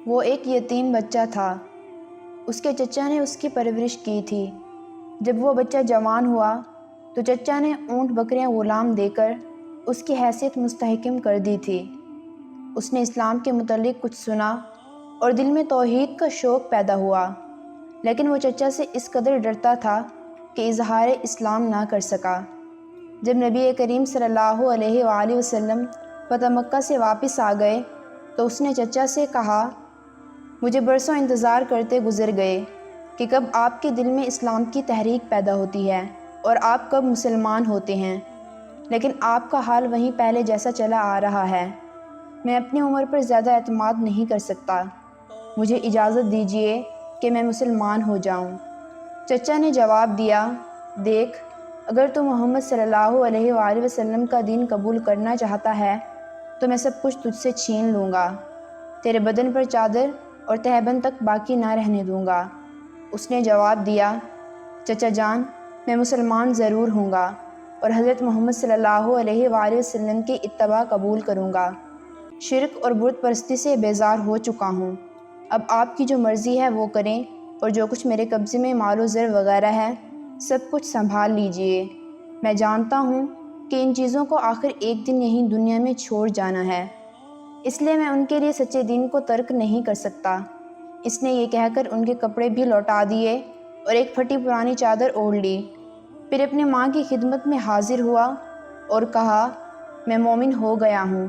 وہ ایک یتیم بچہ تھا۔ اس کے چچا نے اس کی پرورش کی تھی۔ جب وہ بچہ جوان ہوا تو چچا نے اونٹ بکریاں غلام دے کر اس کی حیثیت مستحکم کر دی تھی۔ اس نے اسلام کے متعلق کچھ سنا اور دل میں توحید کا شوق پیدا ہوا، لیکن وہ چچا سے اس قدر ڈرتا تھا کہ اظہار اسلام نہ کر سکا۔ جب نبی کریم صلی اللہ علیہ وآلہ وسلم فتح مکہ سے واپس آ گئے تو اس نے چچا سے کہا، مجھے برسوں انتظار کرتے گزر گئے کہ کب آپ کے دل میں اسلام کی تحریک پیدا ہوتی ہے اور آپ کب مسلمان ہوتے ہیں، لیکن آپ کا حال وہیں پہلے جیسا چلا آ رہا ہے۔ میں اپنی عمر پر زیادہ اعتماد نہیں کر سکتا، مجھے اجازت دیجیے کہ میں مسلمان ہو جاؤں۔ چچا نے جواب دیا، دیکھ، اگر تو محمد صلی اللہ علیہ وآلہ وسلم کا دین قبول کرنا چاہتا ہے تو میں سب کچھ تجھ سے چھین لوں گا، تیرے بدن پر چادر اور تہبند تک باقی نہ رہنے دوں گا۔ اس نے جواب دیا، چچا جان، میں مسلمان ضرور ہوں گا اور حضرت محمد صلی اللہ علیہ وآلہ وسلم کی اتباع قبول کروں گا۔ شرک اور بت پرستی سے بیزار ہو چکا ہوں، اب آپ کی جو مرضی ہے وہ کریں، اور جو کچھ میرے قبضے میں مال و زر وغیرہ ہے سب کچھ سنبھال لیجئے۔ میں جانتا ہوں کہ ان چیزوں کو آخر ایک دن یہیں دنیا میں چھوڑ جانا ہے، اس لیے میں ان کے لیے سچے دین کو ترک نہیں کر سکتا۔ اس نے یہ کہہ کر ان کے کپڑے بھی لوٹا دیے اور ایک پھٹی پرانی چادر اوڑھ لی، پھر اپنی ماں کی خدمت میں حاضر ہوا اور کہا، میں مومن ہو گیا ہوں،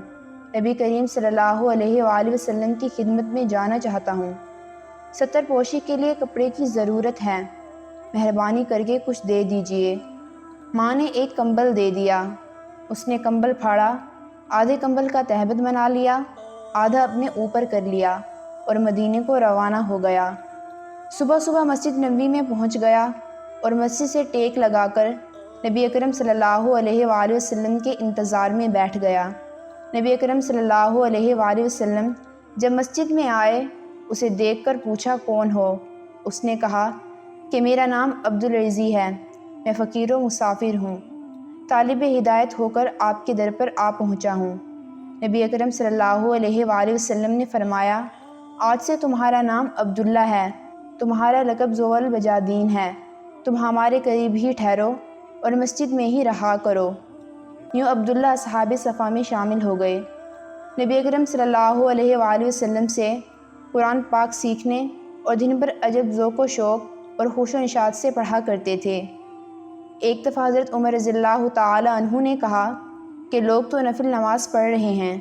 نبی کریم صلی اللہ علیہ وآلہ وسلم کی خدمت میں جانا چاہتا ہوں۔ ستر پوشی کے لیے کپڑے کی ضرورت ہے، مہربانی کر کے کچھ دے دیجئے۔ ماں نے ایک کمبل دے دیا۔ اس نے کمبل پھاڑا، آدھے کمبل کا تہبند بنا لیا، آدھا اپنے اوپر کر لیا اور مدینے کو روانہ ہو گیا۔ صبح صبح مسجد نبوی میں پہنچ گیا اور مسجد سے ٹیک لگا کر نبی اکرم صلی اللہ علیہ وآلہ وسلم کے انتظار میں بیٹھ گیا۔ نبی اکرم صلی اللہ علیہ وآلہ وسلم جب مسجد میں آئے، اسے دیکھ کر پوچھا، کون ہو؟ اس نے کہا کہ میرا نام عبدالرزی ہے، میں فقیر و مسافر ہوں، طالب ہدایت ہو کر آپ کے در پر آ پہنچا ہوں۔ نبی اکرم صلی اللہ علیہ وآلہ وسلم نے فرمایا، آج سے تمہارا نام عبداللہ ہے، تمہارا لقب ذو الوجادین ہے، تم ہمارے قریب ہی ٹھہرو اور مسجد میں ہی رہا کرو۔ یوں عبداللہ اصحاب صفا میں شامل ہو گئے۔ نبی اکرم صلی اللہ علیہ وآلہ وسلم سے قرآن پاک سیکھنے اور دن بھر عجب ذوق و شوق اور خوش و نشاط سے پڑھا کرتے تھے۔ ایک دفعہ حضرت عمر رضی اللہ تعالی عنہ نے کہا کہ لوگ تو نفل نماز پڑھ رہے ہیں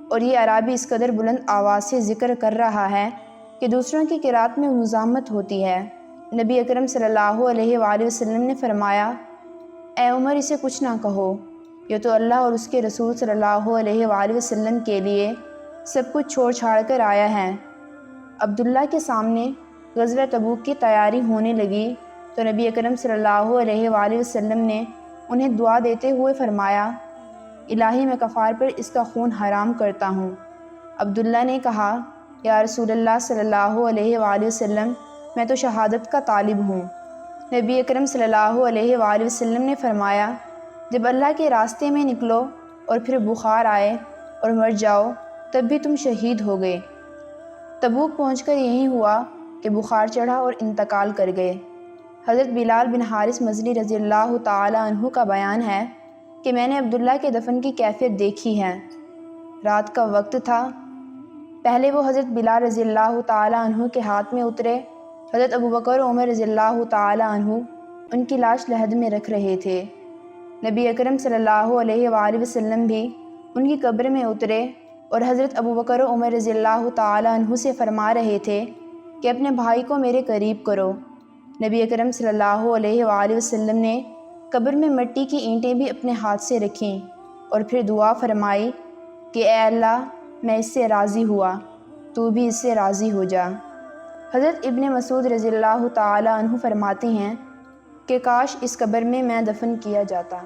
اور یہ اعرابی اس قدر بلند آواز سے ذکر کر رہا ہے کہ دوسروں کی قرات میں مزاحمت ہوتی ہے۔ نبی اکرم صلی اللہ علیہ وآلہ وسلم نے فرمایا، اے عمر، اسے کچھ نہ کہو، یہ تو اللہ اور اس کے رسول صلی اللہ علیہ وآلہ وسلم کے لیے سب کچھ چھوڑ چھاڑ کر آیا ہے۔ عبداللہ کے سامنے غزوہ تبوک کی تیاری ہونے لگی تو نبی اکرم صلی اللہ علیہ وآلہ وسلم نے انہیں دعا دیتے ہوئے فرمایا، الہی میں کفار پر اس کا خون حرام کرتا ہوں۔ عبداللہ نے کہا، یا رسول اللہ صلی اللہ علیہ وآلہ وسلم، میں تو شہادت کا طالب ہوں۔ نبی اکرم صلی اللہ علیہ وآلہ وسلم نے فرمایا، جب اللہ کے راستے میں نکلو اور پھر بخار آئے اور مر جاؤ تب بھی تم شہید ہو گئے۔ تبوک پہنچ کر یہی ہوا کہ بخار چڑھا اور انتقال کر گئے۔ حضرت بلال بن حارث مزنی رضی اللہ تعالی عنہ کا بیان ہے کہ میں نے عبداللہ کے دفن کی کیفیت دیکھی ہے۔ رات کا وقت تھا، پہلے وہ حضرت بلال رضی اللہ تعالی عنہ کے ہاتھ میں اترے، حضرت ابوبکر و عمر رضی اللہ تعالی عنہ ان کی لاش لحد میں رکھ رہے تھے۔ نبی اکرم صلی اللہ علیہ وآلہ وسلم بھی ان کی قبر میں اترے اور حضرت ابوبکر و عمر رضی اللہ تعالی عنہ سے فرما رہے تھے کہ اپنے بھائی کو میرے قریب کرو۔ نبی اکرم صلی اللہ علیہ وآلہ وسلم نے قبر میں مٹی کی اینٹیں بھی اپنے ہاتھ سے رکھیں اور پھر دعا فرمائی کہ اے اللہ، میں اس سے راضی ہوا، تو بھی اس سے راضی ہو جا۔ حضرت ابن مسعود رضی اللہ تعالی عنہ فرماتے ہیں کہ کاش اس قبر میں دفن کیا جاتا۔